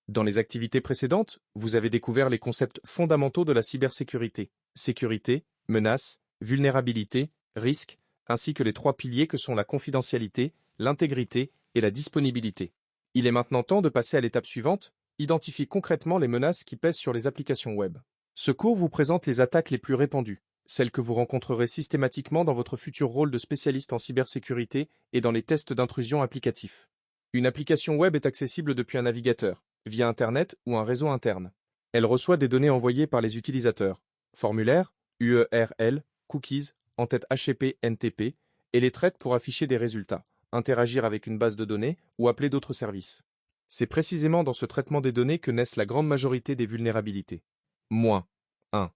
Dans les activités précédentes, vous avez découvert les concepts fondamentaux de la cybersécurité: sécurité, menace, vulnérabilité, risque, ainsi que les trois piliers que sont la confidentialité, l'intégrité et la disponibilité. Il est maintenant temps de passer à l'étape suivante: identifier concrètement les menaces qui pèsent sur les applications web. Ce cours vous présente les attaques les plus répandues, celles que vous rencontrerez systématiquement dans votre futur rôle de spécialiste en cybersécurité et dans les tests d'intrusion applicatifs. Une application web est accessible depuis un navigateur, via Internet ou un réseau interne. Elle reçoit des données envoyées par les utilisateurs, formulaires, URL, cookies, en-tête HTTP, NTP, et les traite pour afficher des résultats, interagir avec une base de données ou appeler d'autres services. C'est précisément dans ce traitement des données que naissent la grande majorité des vulnérabilités. Moins 1.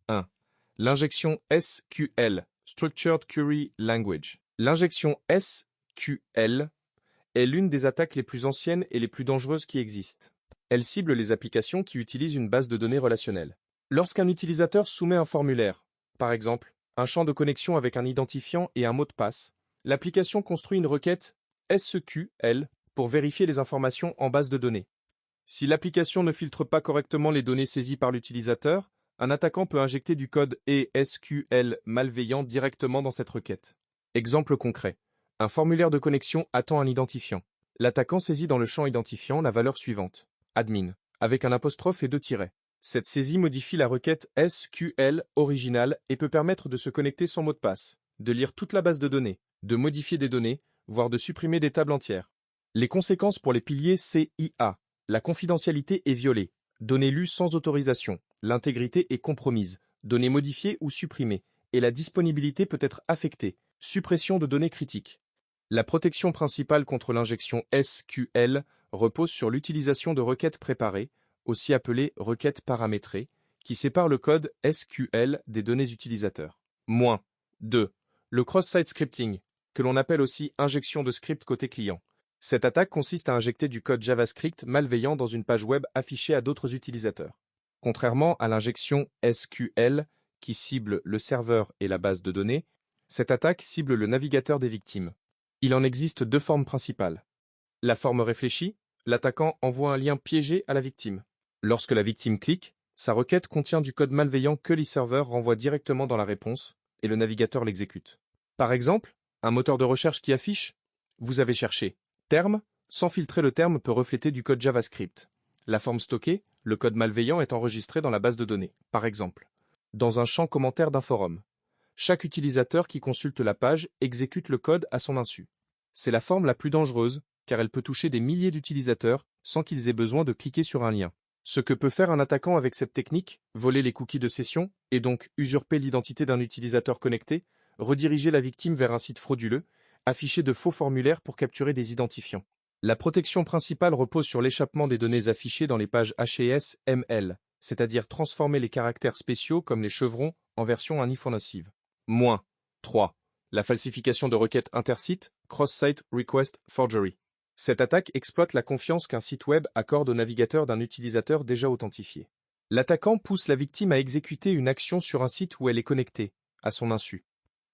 1. L'injection SQL, Structured Query Language. L'injection SQL est l'une des attaques les plus anciennes et les plus dangereuses qui existent. Elle cible les applications qui utilisent une base de données relationnelle. Lorsqu'un utilisateur soumet un formulaire, par exemple, un champ de connexion avec un identifiant et un mot de passe, l'application construit une requête SQL pour vérifier les informations en base de données. Si l'application ne filtre pas correctement les données saisies par l'utilisateur, un attaquant peut injecter du code SQL malveillant directement dans cette requête. Exemple concret. Un formulaire de connexion attend un identifiant. L'attaquant saisit dans le champ identifiant la valeur suivante: admin, avec un apostrophe et deux tirets. Cette saisie modifie la requête SQL originale et peut permettre de se connecter sans mot de passe, de lire toute la base de données, de modifier des données, voire de supprimer des tables entières. Les conséquences pour les piliers CIA. La confidentialité est violée, données lues sans autorisation, l'intégrité est compromise, données modifiées ou supprimées, et la disponibilité peut être affectée, suppression de données critiques. La protection principale contre l'injection SQL repose sur l'utilisation de requêtes préparées, aussi appelées requêtes paramétrées, qui séparent le code SQL des données utilisateurs. Moins 2. Le cross-site scripting, que l'on appelle aussi injection de script côté client. Cette attaque consiste à injecter du code JavaScript malveillant dans une page web affichée à d'autres utilisateurs. Contrairement à l'injection SQL, qui cible le serveur et la base de données, cette attaque cible le navigateur des victimes. Il en existe deux formes principales. La forme réfléchie, l'attaquant envoie un lien piégé à la victime. Lorsque la victime clique, sa requête contient du code malveillant que les serveurs renvoient directement dans la réponse, et le navigateur l'exécute. Par exemple, un moteur de recherche qui affiche « Vous avez cherché ». Terme, sans filtrer le terme peut refléter du code JavaScript. La forme stockée, le code malveillant est enregistré dans la base de données, par exemple, dans un champ commentaire d'un forum. Chaque utilisateur qui consulte la page exécute le code à son insu. C'est la forme la plus dangereuse, car elle peut toucher des milliers d'utilisateurs sans qu'ils aient besoin de cliquer sur un lien. Ce que peut faire un attaquant avec cette technique, voler les cookies de session, et donc usurper l'identité d'un utilisateur connecté, rediriger la victime vers un site frauduleux, afficher de faux formulaires pour capturer des identifiants. La protection principale repose sur l'échappement des données affichées dans les pages HTML, c'est-à-dire transformer les caractères spéciaux comme les chevrons en version infonative. Moins 3. La falsification de requêtes intersites, cross-site request forgery. Cette attaque exploite la confiance qu'un site web accorde au navigateur d'un utilisateur déjà authentifié. L'attaquant pousse la victime à exécuter une action sur un site où elle est connectée, à son insu.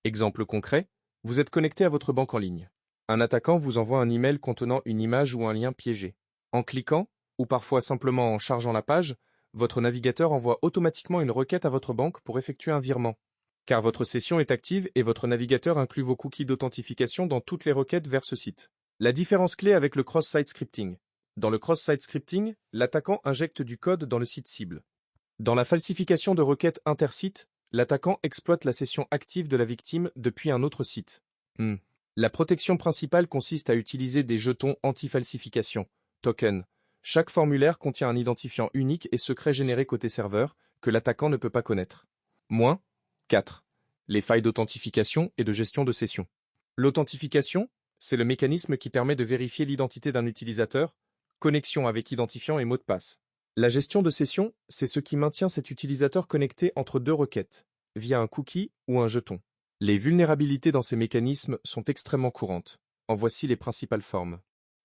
Exemple concret, vous êtes connecté à votre banque en ligne. Un attaquant vous envoie un email contenant une image ou un lien piégé. En cliquant, ou parfois simplement en chargeant la page, votre navigateur envoie automatiquement une requête à votre banque pour effectuer un virement. Car votre session est active et votre navigateur inclut vos cookies d'authentification dans toutes les requêtes vers ce site. La différence clé avec le cross-site scripting. Dans le cross-site scripting, l'attaquant injecte du code dans le site cible. Dans la falsification de requêtes intersites, l'attaquant exploite la session active de la victime depuis un autre site. La protection principale consiste à utiliser des jetons anti-falsification, tokens. Chaque formulaire contient un identifiant unique et secret généré côté serveur que l'attaquant ne peut pas connaître. Moins 4. Les failles d'authentification et de gestion de session. L'authentification, c'est le mécanisme qui permet de vérifier l'identité d'un utilisateur, connexion avec identifiant et mot de passe. La gestion de session, c'est ce qui maintient cet utilisateur connecté entre deux requêtes, via un cookie ou un jeton. Les vulnérabilités dans ces mécanismes sont extrêmement courantes. En voici les principales formes.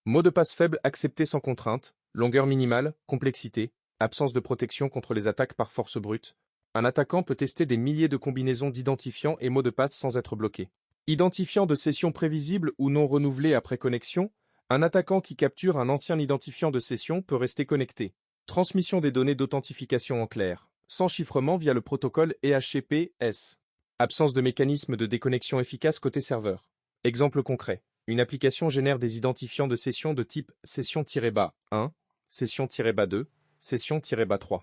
Mot de passe faible accepté sans contrainte, longueur minimale, complexité, absence de protection contre les attaques par force brute. Un attaquant peut tester des milliers de combinaisons d'identifiants et mots de passe sans être bloqué. Identifiant de session prévisible ou non renouvelé après connexion, Un attaquant qui capture un ancien identifiant de session peut rester connecté. Transmission des données d'authentification en clair, sans chiffrement via le protocole EHCP-S. Absence de mécanisme de déconnexion efficace côté serveur. Exemple concret. Une application génère des identifiants de session de type session-1, session-2, session-3.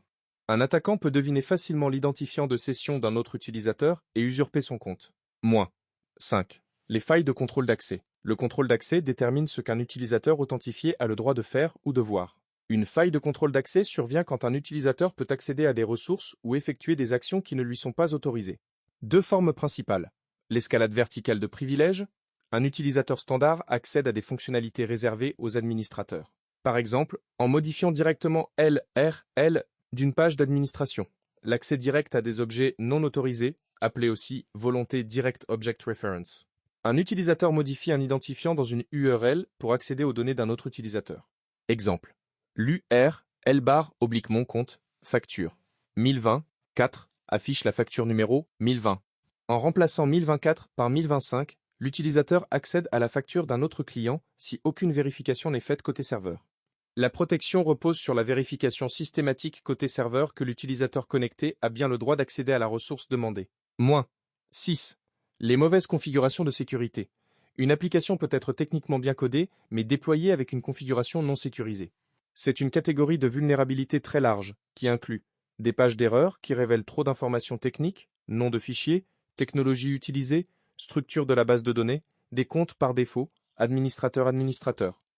Un attaquant peut deviner facilement l'identifiant de session d'un autre utilisateur et usurper son compte. Moins 5. Les failles de contrôle d'accès. Le contrôle d'accès détermine ce qu'un utilisateur authentifié a le droit de faire ou de voir. Une faille de contrôle d'accès survient quand un utilisateur peut accéder à des ressources ou effectuer des actions qui ne lui sont pas autorisées. Deux formes principales. L'escalade verticale de privilèges. Un utilisateur standard accède à des fonctionnalités réservées aux administrateurs. Par exemple, en modifiant directement l'URL d'une page d'administration. L'accès direct à des objets non autorisés, appelé aussi volonté Direct Object Reference. Un utilisateur modifie un identifiant dans une URL pour accéder aux données d'un autre utilisateur. Exemple. L'URL_mon compte, facture. 1020, 4, affiche la facture numéro 1020. En remplaçant 1024 par 1025, l'utilisateur accède à la facture d'un autre client si aucune vérification n'est faite côté serveur. La protection repose sur la vérification systématique côté serveur que l'utilisateur connecté a bien le droit d'accéder à la ressource demandée. Moins 6. Les mauvaises configurations de sécurité. Une application peut être techniquement bien codée, mais déployée avec une configuration non sécurisée. C'est une catégorie de vulnérabilité très large, qui inclut des pages d'erreur qui révèlent trop d'informations techniques, nom de fichier, technologie utilisée, structure de la base de données, des comptes par défaut, administrateur,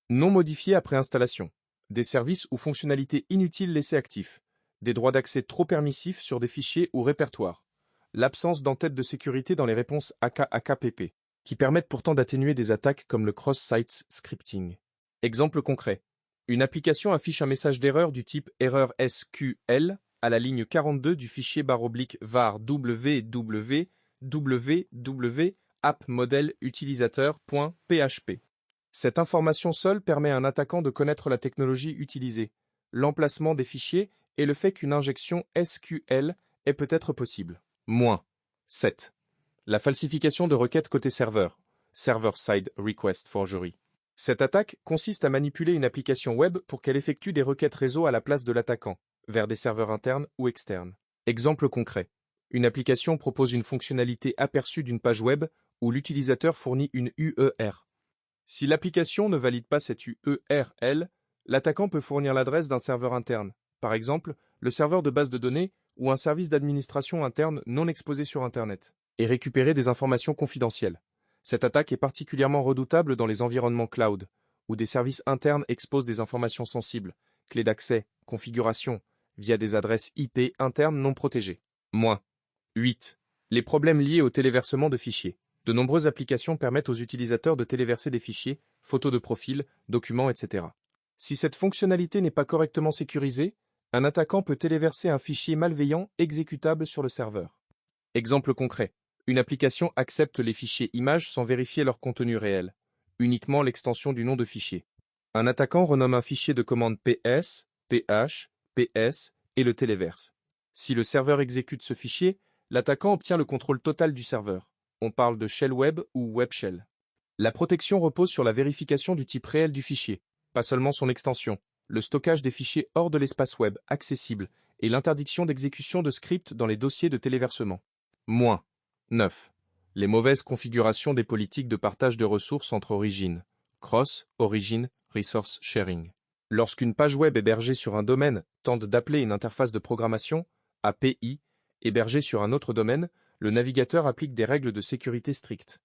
non modifiés après installation, des services ou fonctionnalités inutiles laissés actifs, des droits d'accès trop permissifs sur des fichiers ou répertoires, l'absence d'entête de sécurité dans les réponses AKAKPP, qui permettent pourtant d'atténuer des attaques comme le cross-site scripting. Exemple concret. Une application affiche un message d'erreur du type erreur SQL à la ligne 42 du fichier /var www.appmodelutilisateur.php. Cette information seule permet à un attaquant de connaître la technologie utilisée, l'emplacement des fichiers et le fait qu'une injection SQL est peut-être possible. Moins 7. La falsification de requêtes côté serveur. Server-side request forgery. Cette attaque consiste à manipuler une application web pour qu'elle effectue des requêtes réseau à la place de l'attaquant, vers des serveurs internes ou externes. Exemple concret. Une application propose une fonctionnalité aperçue d'une page web où l'utilisateur fournit une URL. Si l'application ne valide pas cette URL, l'attaquant peut fournir l'adresse d'un serveur interne, par exemple le serveur de base de données ou un service d'administration interne non exposé sur Internet, et récupérer des informations confidentielles. Cette attaque est particulièrement redoutable dans les environnements cloud, où des services internes exposent des informations sensibles, clés d'accès, configuration, via des adresses IP internes non protégées. Moins 8. Les problèmes liés au téléversement de fichiers. De nombreuses applications permettent aux utilisateurs de téléverser des fichiers, photos de profil, documents, etc. Si cette fonctionnalité n'est pas correctement sécurisée, un attaquant peut téléverser un fichier malveillant exécutable sur le serveur. Exemple concret. Une application accepte les fichiers images sans vérifier leur contenu réel, uniquement l'extension du nom de fichier. Un attaquant renomme un fichier de commande PS, PH, PS et le téléverse. Si le serveur exécute ce fichier, l'attaquant obtient le contrôle total du serveur. On parle de shell web ou web shell. La protection repose sur la vérification du type réel du fichier, pas seulement son extension, le stockage des fichiers hors de l'espace web accessible et l'interdiction d'exécution de scripts dans les dossiers de téléversement. Moins 9. Les mauvaises configurations des politiques de partage de ressources entre origines. Cross, Origin, Resource Sharing. Lorsqu'une page web hébergée sur un domaine tente d'appeler une interface de programmation, API, hébergée sur un autre domaine, le navigateur applique des règles de sécurité strictes.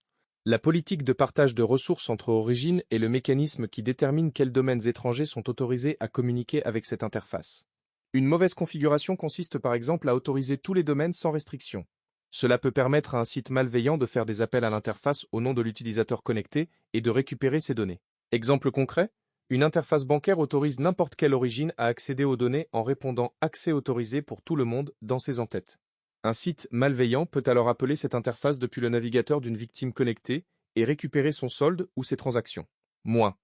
La politique de partage de ressources entre origines est le mécanisme qui détermine quels domaines étrangers sont autorisés à communiquer avec cette interface. Une mauvaise configuration consiste par exemple à autoriser tous les domaines sans restriction. Cela peut permettre à un site malveillant de faire des appels à l'interface au nom de l'utilisateur connecté et de récupérer ces données. Exemple concret, une interface bancaire autorise n'importe quelle origine à accéder aux données en répondant « Accès autorisé pour tout le monde » dans ses entêtes. Un site malveillant peut alors appeler cette interface depuis le navigateur d'une victime connectée et récupérer son solde ou ses transactions. Moins.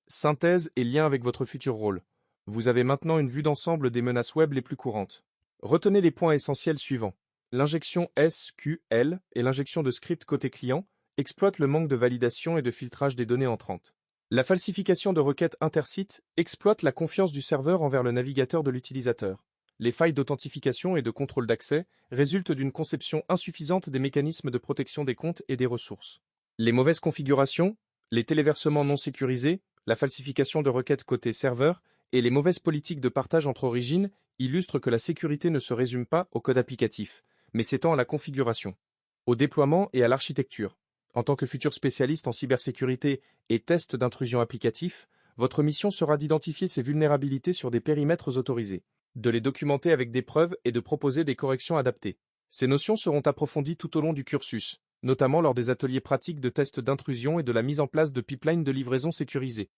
Synthèse et lien avec votre futur rôle. Vous avez maintenant une vue d'ensemble des menaces web les plus courantes. Retenez les points essentiels suivants. L'injection SQL et l'injection de script côté client exploitent le manque de validation et de filtrage des données entrantes. La falsification de requêtes intersites exploite la confiance du serveur envers le navigateur de l'utilisateur. Les failles d'authentification et de contrôle d'accès résultent d'une conception insuffisante des mécanismes de protection des comptes et des ressources. Les mauvaises configurations, les téléversements non sécurisés, la falsification de requêtes côté serveur et les mauvaises politiques de partage entre origines illustrent que la sécurité ne se résume pas au code applicatif, mais s'étend à la configuration, au déploiement et à l'architecture. En tant que futur spécialiste en cybersécurité et test d'intrusion applicatif, votre mission sera d'identifier ces vulnérabilités sur des périmètres autorisés, de les documenter avec des preuves et de proposer des corrections adaptées. Ces notions seront approfondies tout au long du cursus, notamment lors des ateliers pratiques de tests d'intrusion et de la mise en place de pipelines de livraison sécurisés.